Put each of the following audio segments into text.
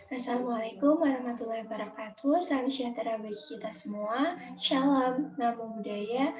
Assalamualaikum warahmatullahi wabarakatuh. Salam sejahtera bagi kita semua. Shalom, namo buddhaya,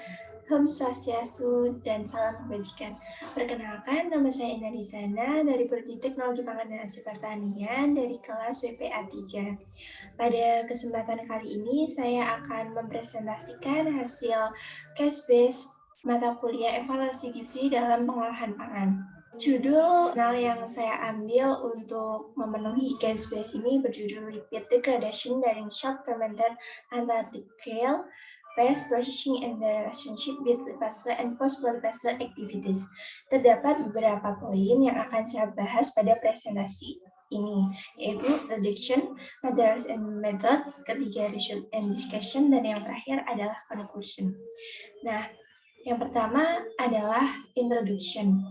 Om Swastiastu, dan salam kebajikan. Perkenalkan, nama saya Ina Rizana dari Prodi Teknologi Pangan dan Hasil Pertanian dari kelas WPA 3. Pada kesempatan kali ini, saya akan mempresentasikan hasil case based mata kuliah evaluasi gizi dalam pengolahan pangan. Judul yang saya ambil untuk memenuhi case base ini berjudul Lipid Degradation during Short Fermented Antarctic Krill, Phase Processing and the Relationship with Lipase and Post-Lipase Activities. Terdapat beberapa poin yang akan saya bahas pada presentasi ini, yaitu Introduction, Materials and Method, ketiga Result and Discussion, dan yang terakhir adalah Conclusion. Nah, yang pertama adalah Introduction.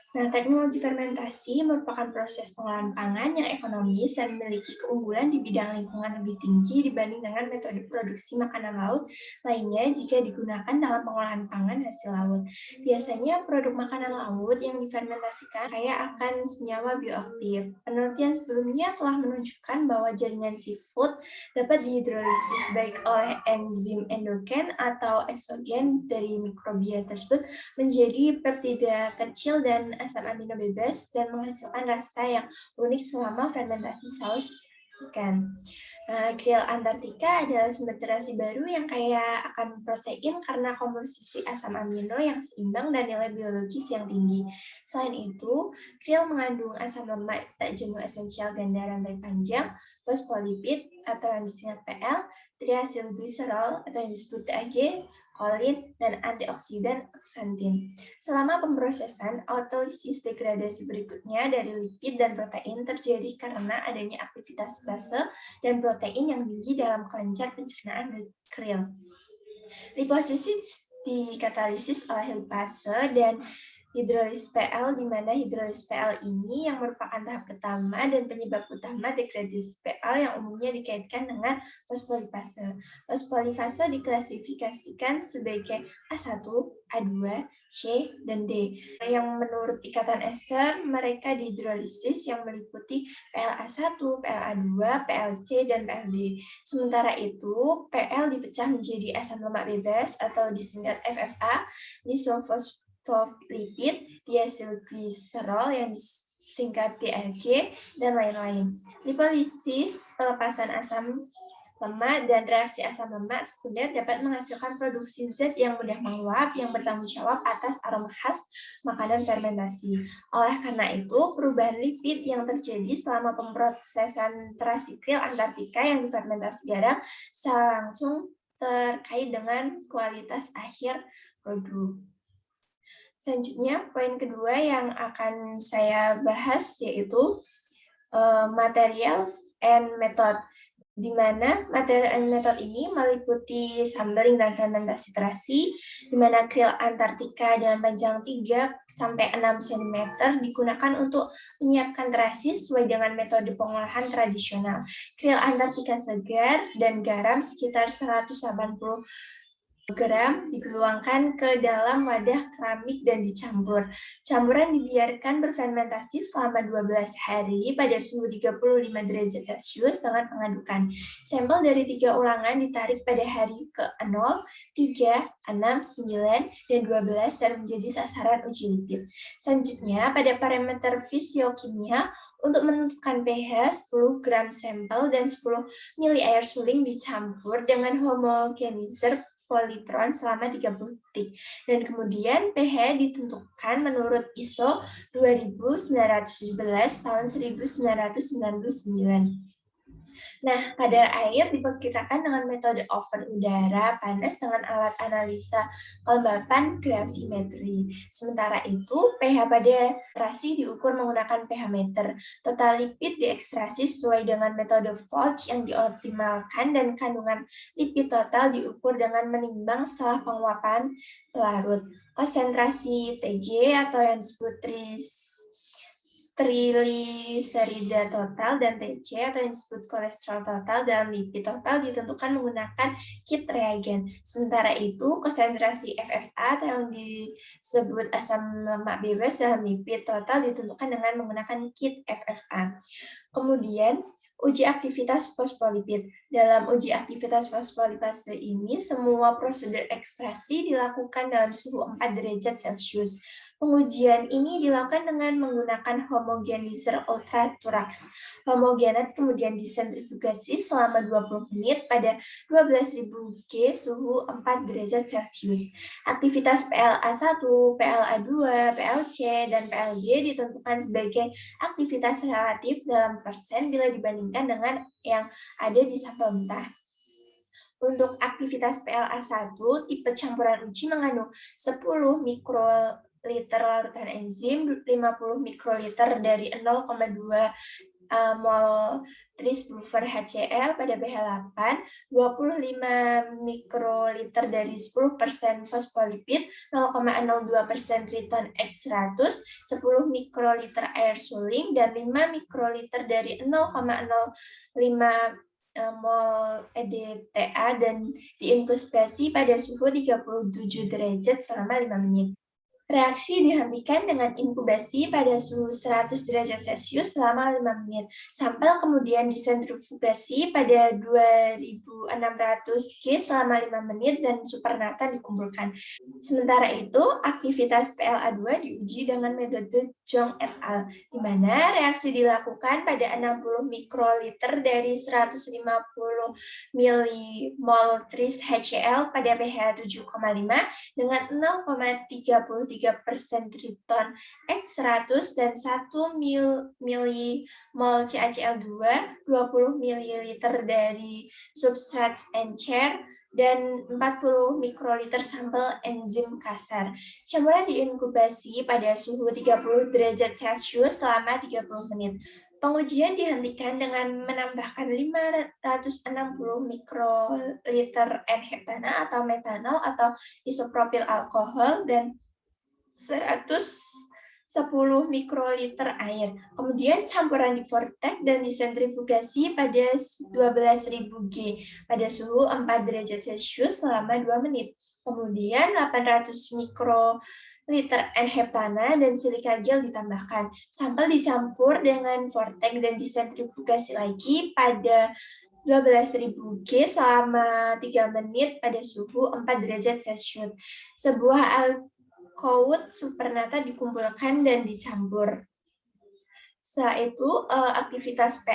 Nah, teknologi fermentasi merupakan proses pengolahan pangan yang ekonomis dan memiliki keunggulan di bidang lingkungan lebih tinggi dibanding dengan metode produksi makanan laut lainnya jika digunakan dalam pengolahan pangan hasil laut. Biasanya produk makanan laut yang difermentasikan kaya akan senyawa bioaktif. Penelitian sebelumnya telah menunjukkan bahwa jaringan seafood dapat dihidrolisis baik oleh enzim endogen atau eksogen dari mikrobia tersebut menjadi peptida kecil dan asam amino bebas dan menghasilkan rasa yang unik selama fermentasi saus ikan. Krill Antartika adalah sumber terasi baru yang kaya akan protein karena komposisi asam amino yang seimbang dan nilai biologis yang tinggi. Selain itu, krill mengandung asam lemak tak jenuh esensial ganda rantai panjang, fosfolipid atau yang disingkat PL, triacylglycerol atau yang disebut TAG, kolin, dan antioksidan aksantin. Selama pemrosesan, autolisis degradasi berikutnya dari lipid dan protein terjadi karena adanya aktivitas base dan protein yang tinggi dalam kelenjar pencernaan krill. Liposisis dikatalisis oleh lipase dan hidrolisis PL, di mana hidrolisis PL ini yang merupakan tahap pertama dan penyebab utama degradasi PL yang umumnya dikaitkan dengan fosfolipase. Fosfolipase diklasifikasikan sebagai A1, A2, C, dan D. Yang menurut ikatan ester, mereka dihidrolisis yang meliputi PLA1, PLA2, PLC, dan PLD. Sementara itu, PL dipecah menjadi asam lemak bebas atau disingkat FFA, lisofosfolipid, diacylglycerol yang disingkat DAG, dan lain-lain. Lipolisis, pelepasan asam lemak dan reaksi asam lemak sekunder dapat menghasilkan produksi zat yang mudah menguap yang bertanggung jawab atas aroma khas makanan fermentasi. Oleh karena itu, perubahan lipid yang terjadi selama pemrosesan terasi krill Antartika yang difermentasi garam secara langsung terkait dengan kualitas akhir produk. Selanjutnya, poin kedua yang akan saya bahas yaitu Materials and Method, di mana materi and method ini meliputi sampling dan fermentasi terasi, di mana krill Antartika dengan panjang 3-6 cm digunakan untuk menyiapkan terasi sesuai dengan metode pengolahan tradisional. Krill Antartika segar dan garam sekitar 180 gram dituangkan ke dalam wadah keramik dan dicampur. Campuran dibiarkan berfermentasi selama 12 hari pada suhu 35 derajat Celcius dengan pengadukan. Sampel dari 3 ulangan ditarik pada hari ke-0, 3, 6, 9, dan 12 dan menjadi sasaran uji lipid. Selanjutnya, pada parameter fisiokimia, untuk menentukan pH, 10 gram sampel dan 10 mili air suling dicampur dengan homogenizer politron selama 30 detik. Dan kemudian pH ditentukan menurut ISO 2917 tahun 1999. Nah, kadar air diperkirakan dengan metode oven udara panas dengan alat analisa kelembapan gravimetri. Sementara itu, pH pada terasi diukur menggunakan pH meter. Total lipid diekstraksi sesuai dengan metode Folch yang dioptimalkan dan kandungan lipid total diukur dengan menimbang setelah penguapan pelarut. Konsentrasi TG atau yang disebut trigliserida total dan TC atau yang disebut kolesterol total dalam lipid total ditentukan menggunakan kit reagen. Sementara itu, konsentrasi FFA atau yang disebut asam lemak bebas dalam lipid total ditentukan dengan menggunakan kit FFA. Kemudian, Uji aktivitas fosfolipid. Dalam uji aktivitas fosfolipase ini, semua prosedur ekstraksi dilakukan dalam suhu 4 derajat Celcius. Pengujian ini dilakukan dengan menggunakan homogenizer ultraturaks. Homogenat kemudian disentrifugasi selama 20 menit pada 12.000 G suhu 4 derajat Celcius. Aktivitas PLA1, PLA2, PLC, dan PLG ditentukan sebagai aktivitas relatif dalam persen bila dibandingkan dengan yang ada di sampel mentah. Untuk aktivitas PLA1, tipe campuran uji mengandung 10 mikroliter larutan enzim, 50 mikroliter dari 0,2 mol tris-buffer HCl pada pH 8, 25 mikroliter dari 10% fosfolipid, 0,02% triton X100, 10 mikroliter air suling, dan 5 mikroliter dari 0,05 mol EDTA dan diinkubasi pada suhu 37 derajat selama 5 menit. Reaksi dihentikan dengan inkubasi pada suhu 100 derajat Celcius selama 5 menit. Sampel kemudian disentrifugasi pada 2600 K selama 5 menit dan supernata dikumpulkan. Sementara itu, aktivitas PLA2 diuji dengan metode Zhong et al., di mana reaksi dilakukan pada 60 mikroliter dari 150 milimol tris HCl pada pH 7,5 dengan 0,33% triton X100 dan 1 milimol CaCl2, 20 ml dari substrat encer, dan 40 mikroliter sampel enzim kasar. Campuran diinkubasi pada suhu 30 derajat Celcius selama 30 menit. Pengujian dihentikan dengan menambahkan 560 mikroliter N-heptana atau metanol atau isopropil alkohol dan 110 mikroliter air. Kemudian campuran divortek dan disentrifugasi pada 12.000 G pada suhu 4 derajat Celcius selama 2 menit. Kemudian 800 mikroliter N-heptana dan silika gel ditambahkan. Sampel dicampur dengan vortek dan disentrifugasi lagi pada 12.000 G selama 3 menit pada suhu 4 derajat Celcius. Sebuah alkohol supernata dikumpulkan dan dicampur. Setelah itu, aktivitas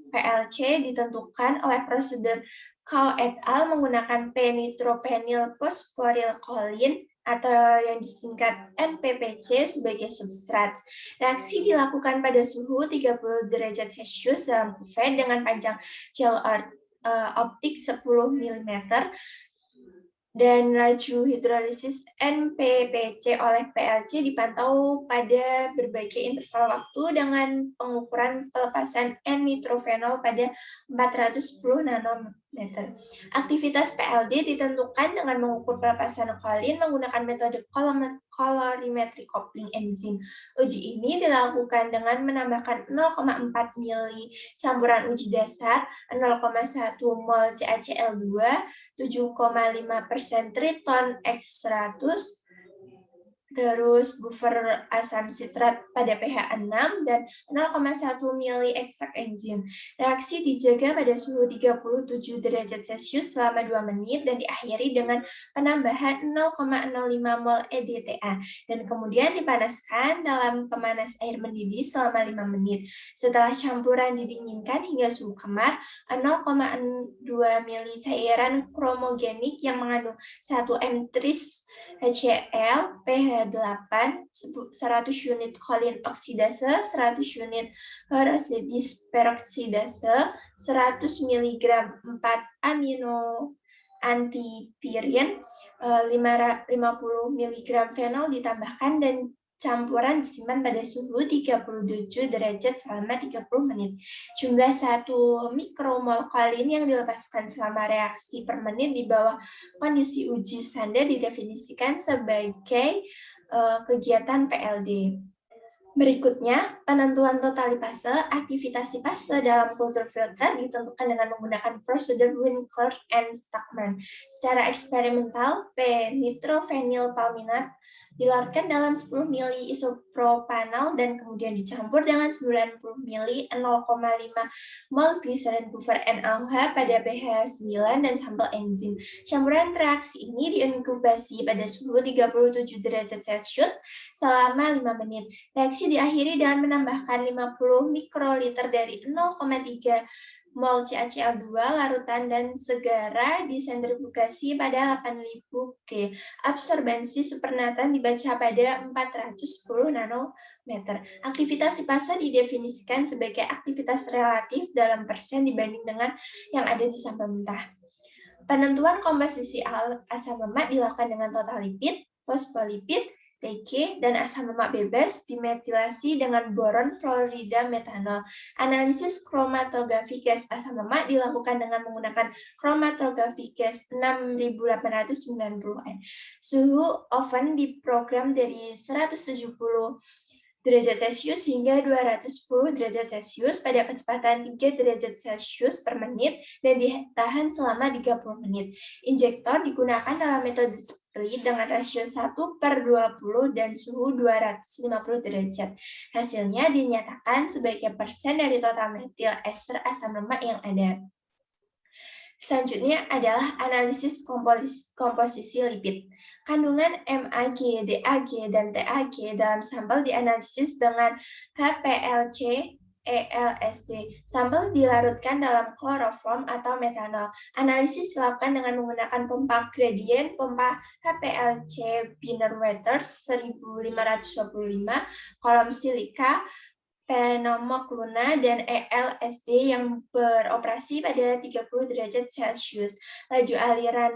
PLC ditentukan oleh prosedur Cao et al. Menggunakan p-nitropenyl fosforilkolin atau yang disingkat NPPC sebagai substrat. Reaksi dilakukan pada suhu 30 derajat Celcius dalam kuvet dengan panjang gel optik 10 mm dan laju hidrolisis NPPC oleh PLC dipantau pada berbagai interval waktu dengan pengukuran pelepasan N-nitrofenol pada 410 nanometer. Aktivitas PLD ditentukan dengan mengukur pelepasan kolin menggunakan metode colorimetry coupling enzim. Uji ini dilakukan dengan menambahkan 0,4 mili campuran uji dasar, 0,1 mol CaCl2, 7,5% triton X100, terus buffer asam sitrat pada pH 6 dan 0,1 mili ekstrak enzim. Reaksi dijaga pada suhu 37 derajat Celcius selama 2 menit dan diakhiri dengan penambahan 0,05 mol EDTA dan kemudian dipanaskan dalam pemanas air mendidih selama 5 menit. Setelah campuran didinginkan hingga suhu kamar, 0,2 mili cairan kromogenik yang mengandung 1 M-tris HCl, pH 8, 100 unit kolin oksidase, 100 unit horosidis peroksidase, 100 mg 4 amino antipirin, 50 mg fenol ditambahkan dan campuran disimpan pada suhu 37 derajat selama 30 menit. Jumlah 1 mikromol kolin yang dilepaskan selama reaksi per menit di bawah kondisi uji standar didefinisikan sebagai kegiatan PLD. Berikutnya, penentuan totalitase aktivitas fase dalam kultur filter ditentukan dengan menggunakan prosedur Winkler and Stuckman. Secara eksperimental, P-nitrophenylpalminat dilarutkan dalam 10 ml isopropanol dan kemudian dicampur dengan 90 ml 0,5 mol gliserin buffer NaOH pada pH 9 dan sampel enzim. Campuran reaksi ini diinkubasi pada suhu 37 derajat Celcius selama 5 menit. Reaksi diakhiri dengan menambahkan 50 mikroliter dari 0,3 mol CaCl2 larutan dan segera disentrifugasi pada 8000 G. Absorbensi supernatan dibaca pada 410 nanometer. Aktivitas fase didefinisikan sebagai aktivitas relatif dalam persen dibanding dengan yang ada di sampel mentah. Penentuan komposisi asam lemak dilakukan dengan total lipid, fosfolipid, TG, dan asam lemak bebas dimetilasi dengan boron fluorida metanol. Analisis kromatografi gas asam lemak dilakukan dengan menggunakan kromatografi gas 6890 N. Suhu oven diprogram dari 170 derajat Celcius hingga 210 derajat Celcius pada kecepatan 3 derajat Celcius per menit dan ditahan selama 30 menit. Injektor digunakan dalam metode split dengan rasio 1/20 dan suhu 250 derajat. Hasilnya dinyatakan sebagai persen dari total metil ester asam lemak yang ada. Selanjutnya adalah analisis komposisi lipid. Kandungan MAG, DAG, dan TAG dalam sampel dianalisis dengan HPLC, ELSD. Sampel dilarutkan dalam kloroform atau metanol. Analisis dilakukan dengan menggunakan pompa gradient, pompa HPLC Biner-Waters 1525, kolom silika, pneumokluna, dan ELSD yang beroperasi pada 30 derajat Celcius. Laju aliran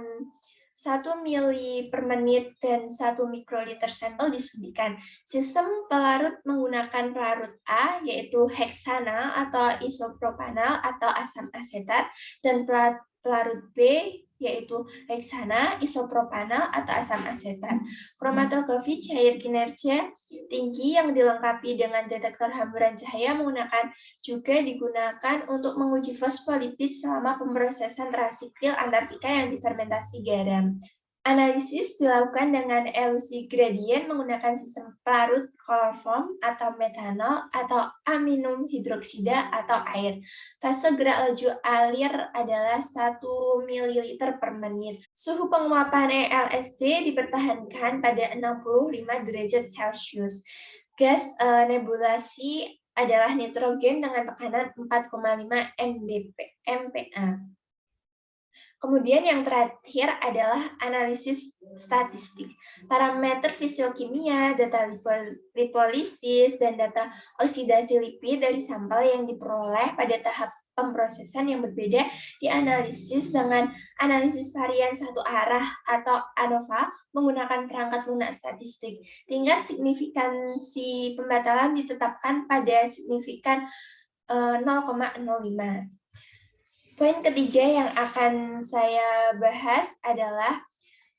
1 mili per menit dan 1 mikroliter sampel disuntikan. Sistem pelarut menggunakan pelarut A, yaitu heksana atau isopropanol atau asam asetat, dan pelarut B, yaitu heksana, isopropanol, atau asam asetat. Kromatografi cair kinerja tinggi yang dilengkapi dengan detektor hamburan cahaya juga digunakan untuk menguji fosfolipid selama pemrosesan trasikril Antartika yang difermentasi garam. Analisis dilakukan dengan elusi gradient menggunakan sistem pelarut kloroform atau metanol atau aminum hidroksida atau air. Fase gerak laju alir adalah 1 ml per menit. Suhu penguapan ELSD dipertahankan pada 65 derajat Celcius. Gas nebulasi adalah nitrogen dengan tekanan 4,5 MPa. Kemudian yang terakhir adalah analisis statistik. Parameter fisiokimia, data lipolisis, dan data oksidasi lipid dari sampel yang diperoleh pada tahap pemrosesan yang berbeda dianalisis dengan analisis varian satu arah atau ANOVA menggunakan perangkat lunak statistik. Tingkat signifikansi pembatalan ditetapkan pada signifikan 0,05. Poin ketiga yang akan saya bahas adalah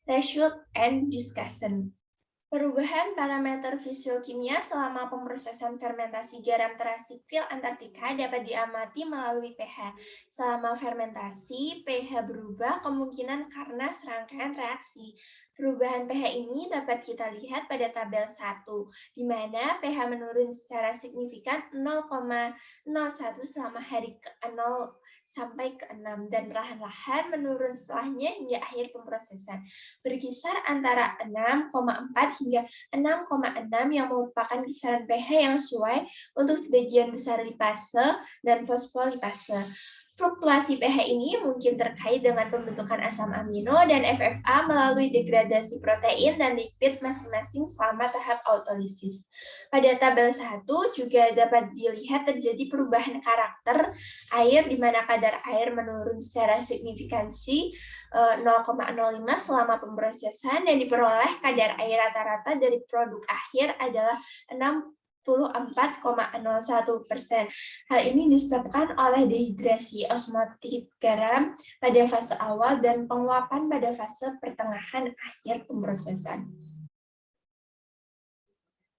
result and discussion. Perubahan parameter fisiokimia selama pemrosesan fermentasi garam terasikril Antartika dapat diamati melalui pH. Selama fermentasi, pH berubah kemungkinan karena serangkaian reaksi. Perubahan pH ini dapat kita lihat pada tabel 1, di mana pH menurun secara signifikan 0,01 selama hari ke-0 sampai ke-6, dan perlahan-lahan menurun setelahnya hingga akhir pemrosesan. Berkisar antara 6,4 hingga 6,6 yang merupakan kisaran pH yang sesuai untuk sebagian besar lipase dan fosfolipase. Fluktuasi pH ini mungkin terkait dengan pembentukan asam amino dan FFA melalui degradasi protein dan lipid masing-masing selama tahap autolisis. Pada tabel 1 juga dapat dilihat terjadi perubahan karakter air di mana kadar air menurun secara signifikansi 0,05 selama pemrosesan dan diperoleh kadar air rata-rata dari produk akhir adalah 64,01%. Hal ini disebabkan oleh dehidrasi osmotik garam pada fase awal dan penguapan pada fase pertengahan akhir pemrosesan.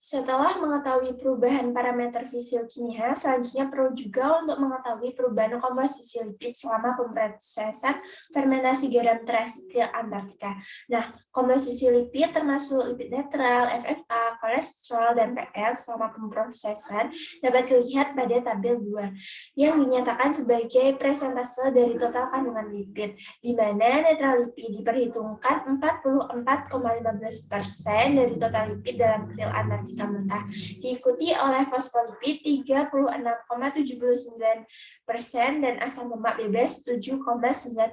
Setelah mengetahui perubahan parameter fisiokimia, selanjutnya perlu juga untuk mengetahui perubahan komposisi lipid selama pemrosesan fermentasi garam terasil Antartika. Nah, komposisi lipid termasuk lipid netral, FFA, kolesterol, dan PL selama pemrosesan dapat dilihat pada tabel 2, yang dinyatakan sebagai presentase dari total kandungan lipid, di mana netral lipid diperhitungkan 44,15% dari total lipid dalam kril Antartika mentah, diikuti oleh fosfolipid 36,79% dan asam lemak bebas 7,99%.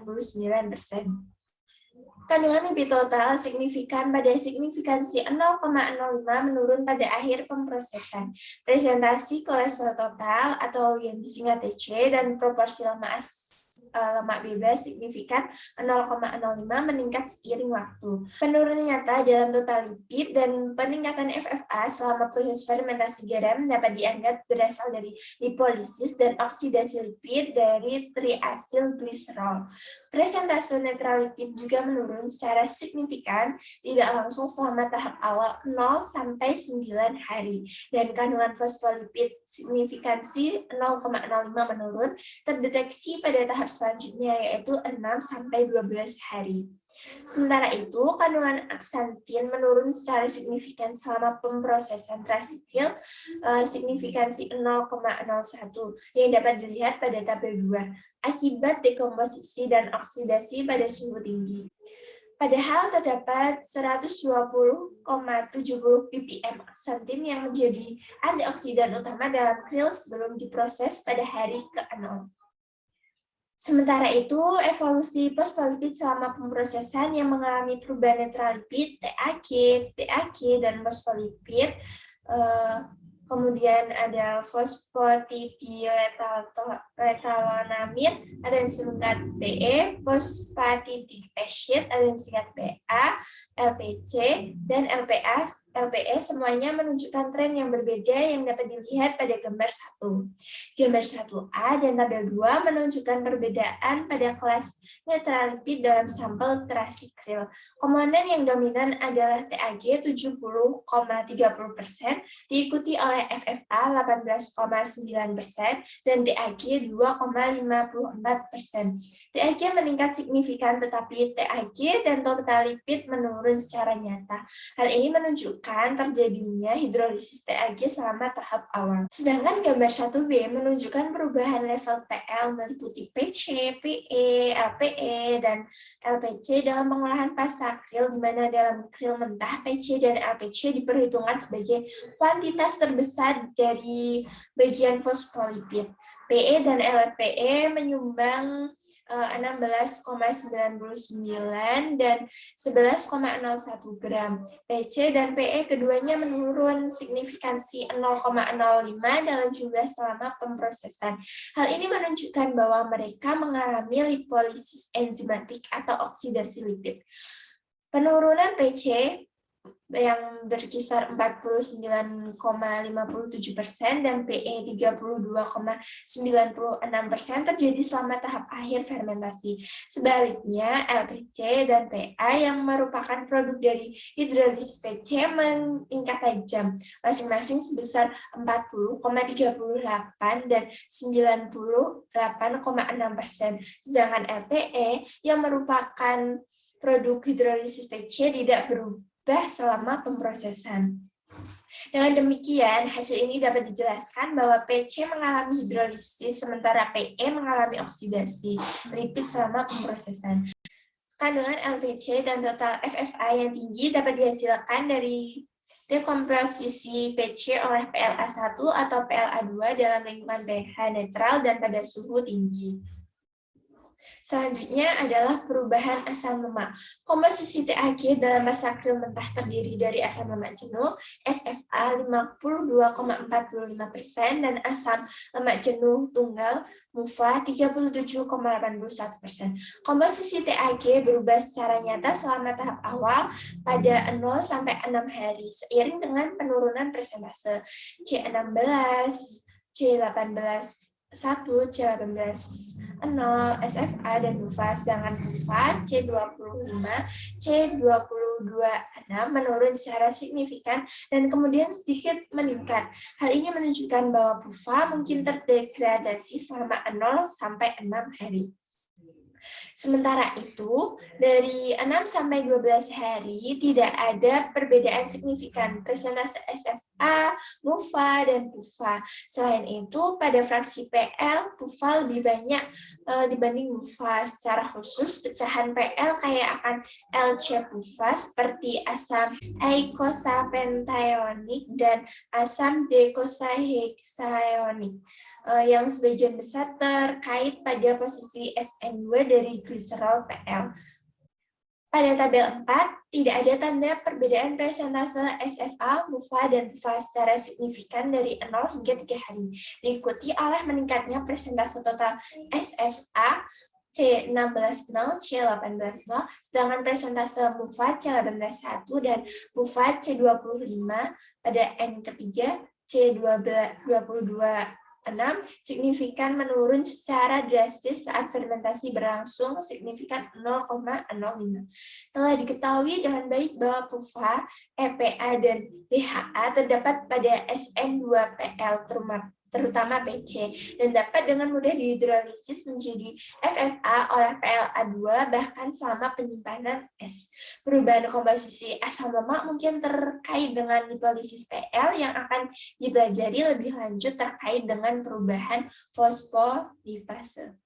Kandungan lipid total signifikan pada signifikansi 0,05 menurun pada akhir pemrosesan. Presentasi kolesterol total atau yang disingkat TC dan proporsi lemak bebas signifikan 0,05 meningkat seiring waktu. Penurunan nyata dalam total lipid dan peningkatan FFA selama proses fermentasi garam dapat dianggap berasal dari lipolisis dan oksidasi lipid dari triasil gliserol. Presentase netral lipid juga menurun secara signifikan tidak langsung selama tahap awal 0 sampai 9 hari dan kandungan fosfolipid signifikansi 0,05 menurun terdeteksi pada tahap selanjutnya yaitu 6 sampai 12 hari. Sementara itu, kandungan aksantin menurun secara signifikan selama pemrosesan trasikril signifikansi 0,01 yang dapat dilihat pada tabel 2 akibat dekomposisi dan oksidasi pada suhu tinggi. Padahal terdapat 120,70 ppm aksantin yang menjadi antioksidan utama dalam kril sebelum diproses pada hari ke-0. Sementara itu, evolusi fosfolipid selama pemrosesan yang mengalami perubahan netral lipid, TAG, dan fosfolipid, kemudian ada fosfatidilmetalonamid, ada yang disingkat PE, fosfatidic acid, ada yang disingkat PA, LPC, dan LPE semuanya menunjukkan tren yang berbeda yang dapat dilihat pada gambar 1. Gambar 1A dan tabel 2 menunjukkan perbedaan pada kelas netral lipid dalam sampel trasikril. Komponen yang dominan adalah TAG 70,30%, diikuti oleh FFA 18,9% dan TAG 2,54%. TAG meningkat signifikan tetapi TAG dan total lipid menurun secara nyata. Hal ini menunjukkan terjadinya hidrolisis TAG selama tahap awal. Sedangkan gambar 1B menunjukkan perubahan level PL meliputi PC, PE, LPE, dan LPC dalam pengolahan pasta kril, di mana dalam kril mentah PC dan LPC diperhitungkan sebagai kuantitas terbesar dari bagian fosfolipid. PE dan LPE menyumbang 16,99 dan 11,01 gram. PC dan PE keduanya menurun signifikansi 0,05 dalam jumlah selama pemrosesan. Hal ini menunjukkan bahwa mereka mengalami lipolisis enzimatik atau oksidasi lipid. Penurunan PC yang berkisar 49,57% dan PE 32,96% terjadi selama tahap akhir fermentasi. Sebaliknya, LPC dan PA yang merupakan produk dari hidrolisis PC meningkat tajam, masing-masing sebesar 40,38 dan 98,6%. Sedangkan LPE yang merupakan produk hidrolisis PC tidak berubah selama pemrosesan. Dengan demikian, hasil ini dapat dijelaskan bahwa PC mengalami hidrolisis sementara PE mengalami oksidasi lipid selama pemrosesan. Kandungan LPC dan total FFA yang tinggi dapat dihasilkan dari dekomposisi PC oleh PLA1 atau PLA2 dalam lingkungan pH netral dan pada suhu tinggi. Selanjutnya adalah perubahan asam lemak. Komposisi TAG dalam masa kril mentah terdiri dari asam lemak jenuh, SFA 52,45% dan asam lemak jenuh tunggal, MUFA 37,81%. Komposisi TAG berubah secara nyata selama tahap awal pada 0 sampai 6 hari, seiring dengan penurunan persentase C16, C18, C18, SFA, dan BUFA, sedangkan BUFA C25, C26 menurun secara signifikan dan kemudian sedikit meningkat. Hal ini menunjukkan bahwa BUFA mungkin terdegradasi selama 0 sampai 6 hari. Sementara itu, dari 6 sampai 12 hari tidak ada perbedaan signifikan persentase SFA, MUFA, dan PUFA. Selain itu, pada fraksi PL, PUFA lebih banyak dibanding MUFA. Secara khusus, pecahan PL kaya akan LC-PUFA seperti asam eikosapentaionik dan asam deikosaheksaionik, yang sebagian besar terkait pada posisi SN2 dari gliserol PL. Pada tabel 4, tidak ada tanda perbedaan persentase SFA, MUFA, dan PUFA secara signifikan dari 0 hingga 3 hari, diikuti oleh meningkatnya persentase total SFA C16-0, C18-0, sedangkan persentase MUFA C18-1 dan MUFA C25 pada N ketiga, C22 6 signifikan menurun secara drastis saat fermentasi berlangsung signifikan 0,05. Telah diketahui dengan baik bahwa PUFA, EPA, dan DHA terdapat pada SN2PL terutama PC, dan dapat dengan mudah dihidrolisis menjadi FFA oleh PLA2 bahkan selama penyimpanan es. Perubahan komposisi asam lemak mungkin terkait dengan lipolisis PL yang akan dipelajari lebih lanjut terkait dengan perubahan fosfolipase.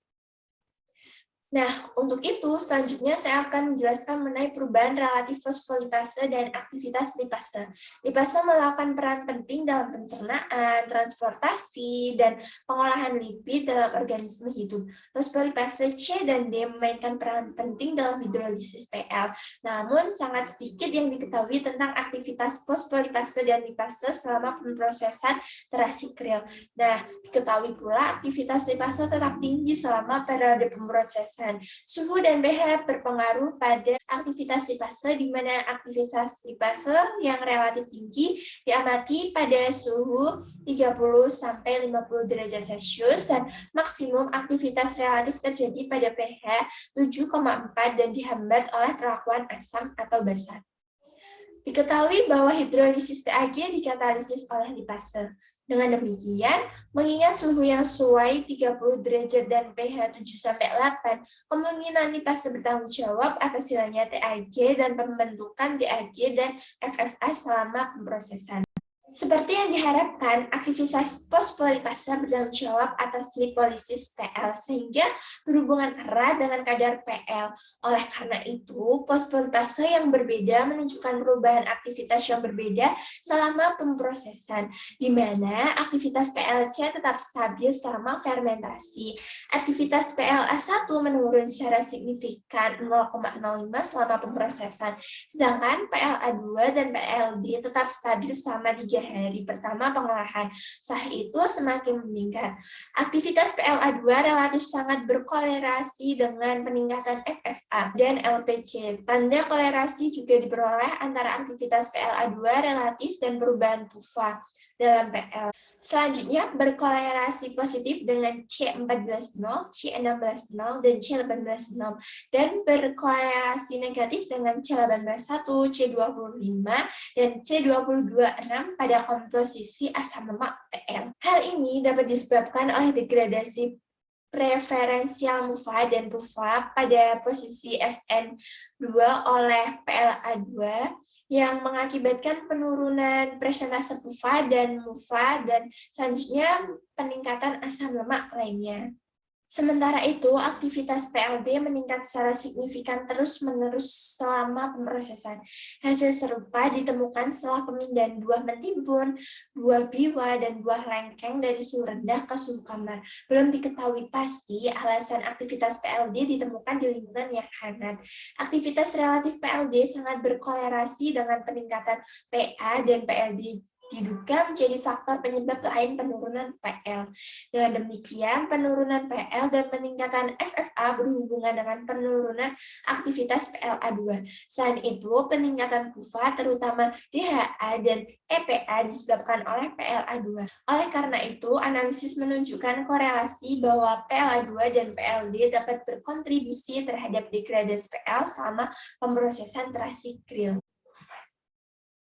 Nah, untuk itu, selanjutnya saya akan menjelaskan mengenai perubahan relatif fosfolipase dan aktivitas lipase. Lipase melakukan peran penting dalam pencernaan, transportasi, dan pengolahan lipid dalam organisme hidup. Fosfolipase C dan D memainkan peran penting dalam hidrolisis PL. Namun, sangat sedikit yang diketahui tentang aktivitas fosfolipase dan lipase selama pemrosesan terasi krill. Nah, diketahui pula aktivitas lipase tetap tinggi selama periode pemrosesan. Suhu dan pH berpengaruh pada aktivitas lipase, di mana aktivitas lipase yang relatif tinggi diamati pada suhu 30-50 derajat Celcius dan maksimum aktivitas relatif terjadi pada pH 7,4 dan dihambat oleh perlakuan asam atau basa. Diketahui bahwa hidrolisis TAG dikatalisis oleh lipase. Dengan demikian, mengingat suhu yang sesuai 30 derajat dan pH 7-8, kemungkinan lipase bertanggung jawab atas hilangnya TAG dan pembentukan DAG dan FFA selama pemrosesan. Seperti yang diharapkan, aktivitas fosfolipase bertanggung jawab atas lipolisis PL sehingga berhubungan erat dengan kadar PL. Oleh karena itu, fosfolipase yang berbeda menunjukkan perubahan aktivitas yang berbeda selama pemrosesan, di mana aktivitas PLC tetap stabil selama fermentasi. Aktivitas PLA1 menurun secara signifikan 0,05 selama pemrosesan, sedangkan PLA2 dan PLD tetap stabil selama 3 hari pertama pengolahan. Setelah itu semakin meningkat. Aktivitas PLA2 relatif sangat berkolerasi dengan peningkatan FFA dan LPC. Tanda kolerasi juga diperoleh antara aktivitas PLA2 relatif dan perubahan PUFA dalam PL. Selanjutnya, berkolerasi positif dengan C14-0, C16-0, dan C18-0, dan berkolerasi negatif dengan C18-1, C25, dan C22-6 pada komposisi asam lemak PL. Hal ini dapat disebabkan oleh degradasi preferensial MUFA dan PUFA pada posisi SN2 oleh PLA2 yang mengakibatkan penurunan persentase PUFA dan MUFA dan selanjutnya peningkatan asam lemak lainnya. Sementara itu, aktivitas PLD meningkat secara signifikan terus-menerus selama pemrosesan. Hasil serupa ditemukan setelah pemindahan buah mentimbun, buah biwa, dan buah lengkeng dari suhu rendah ke suhu kamar. Belum diketahui pasti alasan aktivitas PLD ditemukan di lingkungan yang hangat. Aktivitas relatif PLD sangat berkolerasi dengan peningkatan PA dan PLD diduga menjadi faktor penyebab lain penurunan PL. Dengan demikian, penurunan PL dan peningkatan FFA berhubungan dengan penurunan aktivitas PLA2. Selain itu, peningkatan PUFA terutama DHA dan EPA disebabkan oleh PLA2. Oleh karena itu, analisis menunjukkan korelasi bahwa PLA2 dan PLD dapat berkontribusi terhadap degradasi PL selama pemrosesan terasi krill.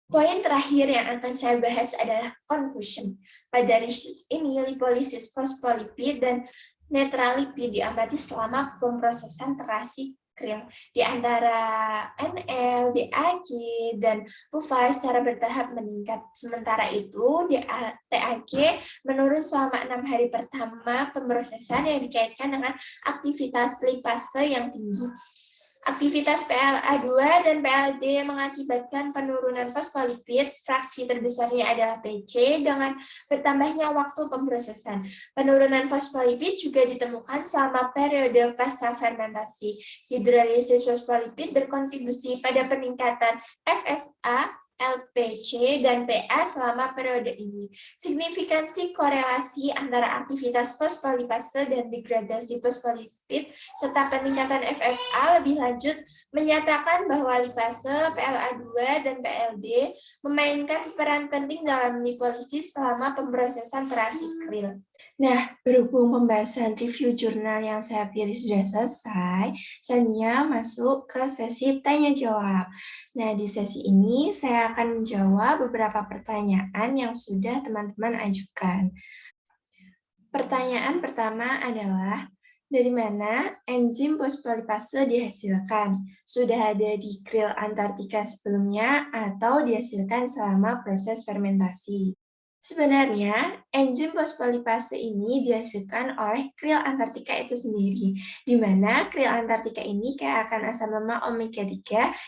Poin terakhir yang akan saya bahas adalah conclusion. Pada research ini, lipolisis fosfolipid dan netralipid diamati selama pemrosesan terasi krill di antara NL, DAG, dan PUFA secara bertahap meningkat. Sementara itu, TAG menurun selama 6 hari pertama pemrosesan yang dikaitkan dengan aktivitas lipase yang tinggi. Aktivitas PLA2 dan PLD mengakibatkan penurunan fosfolipid, fraksi terbesarnya adalah PC, dengan bertambahnya waktu pemrosesan. Penurunan fosfolipid juga ditemukan selama periode pasca fermentasi. Hidrolisis fosfolipid berkontribusi pada peningkatan FFA, LPC, dan PA selama periode ini. Signifikansi korelasi antara aktivitas fosfolipase dan degradasi fosfolipid serta peningkatan FFA lebih lanjut menyatakan bahwa lipase, PLA2, dan PLD memainkan peran penting dalam lipolisis selama pemrosesan terasi krill. Nah, berhubung pembahasan review jurnal yang saya pilih sudah selesai, selanjutnya masuk ke sesi tanya-jawab. Nah, di sesi ini saya akan menjawab beberapa pertanyaan yang sudah teman-teman ajukan. Pertanyaan pertama adalah, dari mana enzim fosfolipase dihasilkan? Sudah ada di krill Antartika sebelumnya atau dihasilkan selama proses fermentasi? Sebenarnya, enzim fosfolipase ini dihasilkan oleh krill Antartika itu sendiri, di mana krill Antartika ini kaya akan asam lemak omega-3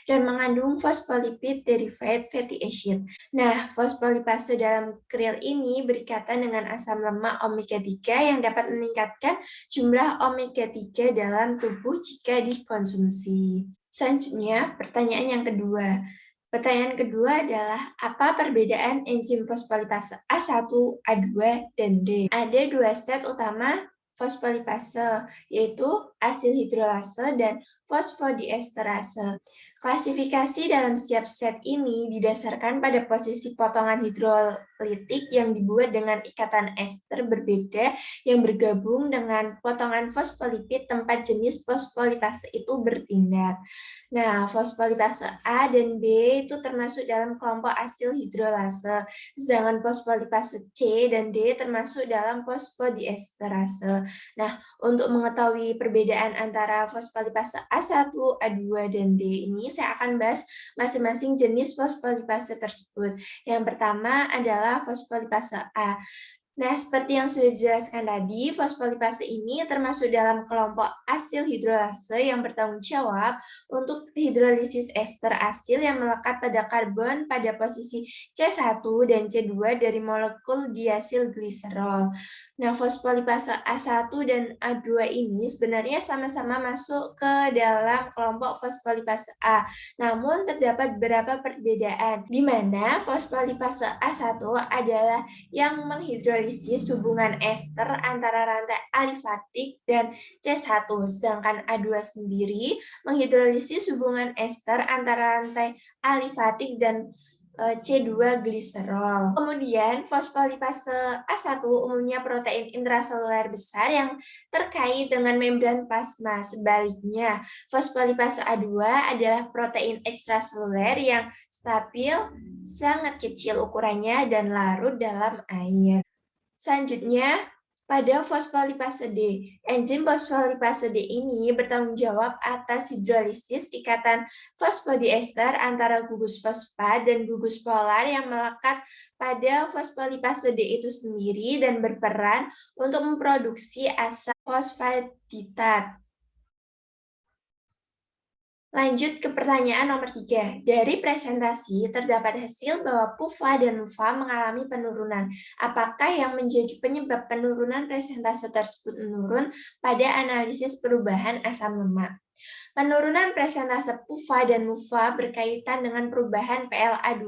dan mengandung fosfolipid derived fatty acid. Nah, fosfolipase dalam krill ini berikatan dengan asam lemak omega-3 yang dapat meningkatkan jumlah omega-3 dalam tubuh jika dikonsumsi. Selanjutnya, pertanyaan yang kedua. Pertanyaan kedua adalah, apa perbedaan enzim fosfolipase A1, A2, dan D? Ada dua set utama fosfolipase, yaitu asil hidrolase dan fosfodiesterase. Klasifikasi dalam setiap set ini didasarkan pada posisi potongan hidrolitik yang dibuat dengan ikatan ester berbeda yang bergabung dengan potongan fosfolipid tempat jenis fosfolipase itu bertindak. Nah, fosfolipase A dan B itu termasuk dalam kelompok asil hidrolase, sedangkan fosfolipase C dan D termasuk dalam fosfodiesterase. Nah, untuk mengetahui perbedaan antara fosfolipase A1, A2, dan D ini, saya akan bahas masing-masing jenis fosfolipase tersebut. Yang pertama adalah fosfolipase A. Nah, seperti yang sudah dijelaskan tadi, fosfolipase ini termasuk dalam kelompok asil hidrolase yang bertanggung jawab untuk hidrolisis ester asil yang melekat pada karbon pada posisi C1 dan C2 dari molekul diasil gliserol. Nah, fosfolipase A1 dan A2 ini sebenarnya sama-sama masuk ke dalam kelompok fosfolipase A. Namun, terdapat beberapa perbedaan, di mana fosfolipase A1 adalah yang menghidrolisis hubungan ester antara rantai alifatik dan C1, sedangkan A2 sendiri menghidrolisis hubungan ester antara rantai alifatik dan C2 gliserol. Kemudian fosfolipase A1 umumnya protein intraseluler besar yang terkait dengan membran plasma. Sebaliknya, fosfolipase A2 adalah protein ekstraseluler yang stabil, sangat kecil ukurannya, dan larut dalam air. Selanjutnya, pada fosfolipase D. Enzim fosfolipase D ini bertanggung jawab atas hidrolisis ikatan fosfodiester antara gugus fosfat dan gugus polar yang melekat pada fosfolipase D itu sendiri dan berperan untuk memproduksi asam fosfaditat. Lanjut ke pertanyaan nomor 3. Dari presentasi, terdapat hasil bahwa PUFA dan LUFA mengalami penurunan. Apakah yang menjadi penyebab penurunan presentase tersebut menurun pada analisis perubahan asam lemak? Penurunan presentase PUFA dan MUFA berkaitan dengan perubahan PLA2,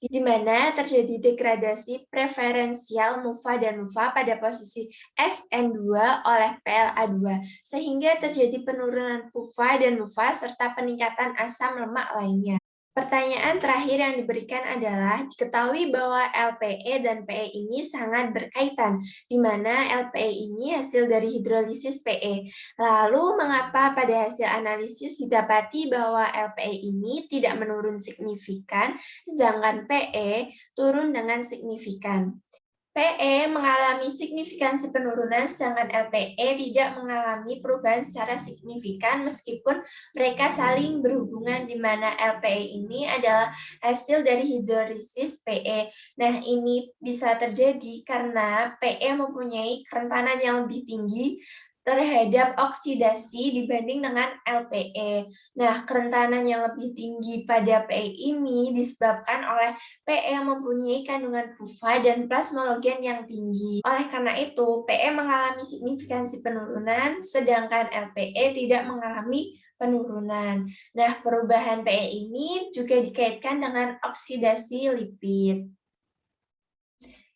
di mana terjadi degradasi preferensial MUFA dan MUFA pada posisi SN2 oleh PLA2, sehingga terjadi penurunan PUFA dan MUFA serta peningkatan asam lemak lainnya. Pertanyaan terakhir yang diberikan adalah, diketahui bahwa LPE dan PE ini sangat berkaitan, di mana LPE ini hasil dari hidrolisis PE. Lalu, mengapa pada hasil analisis didapati bahwa LPE ini tidak menurun signifikan, sedangkan PE turun dengan signifikan? PE mengalami signifikansi penurunan, sedangkan LPE tidak mengalami perubahan secara signifikan meskipun mereka saling berhubungan di mana LPE ini adalah hasil dari hidrolisis PE. Nah, ini bisa terjadi karena PE mempunyai kerentanan yang lebih tinggi terhadap oksidasi dibanding dengan LPE. Nah, kerentanan yang lebih tinggi pada PE ini disebabkan oleh PE yang mempunyai kandungan PUFA dan plasmalogen yang tinggi. Oleh karena itu, PE mengalami signifikansi penurunan, sedangkan LPE tidak mengalami penurunan. Nah, perubahan PE ini juga dikaitkan dengan oksidasi lipid.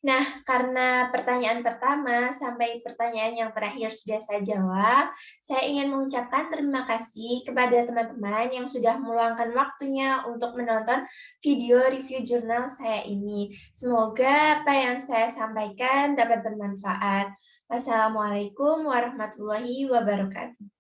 Nah, karena pertanyaan pertama sampai pertanyaan yang terakhir sudah saya jawab, saya ingin mengucapkan terima kasih kepada teman-teman yang sudah meluangkan waktunya untuk menonton video review jurnal saya ini. Semoga apa yang saya sampaikan dapat bermanfaat. Wassalamualaikum warahmatullahi wabarakatuh.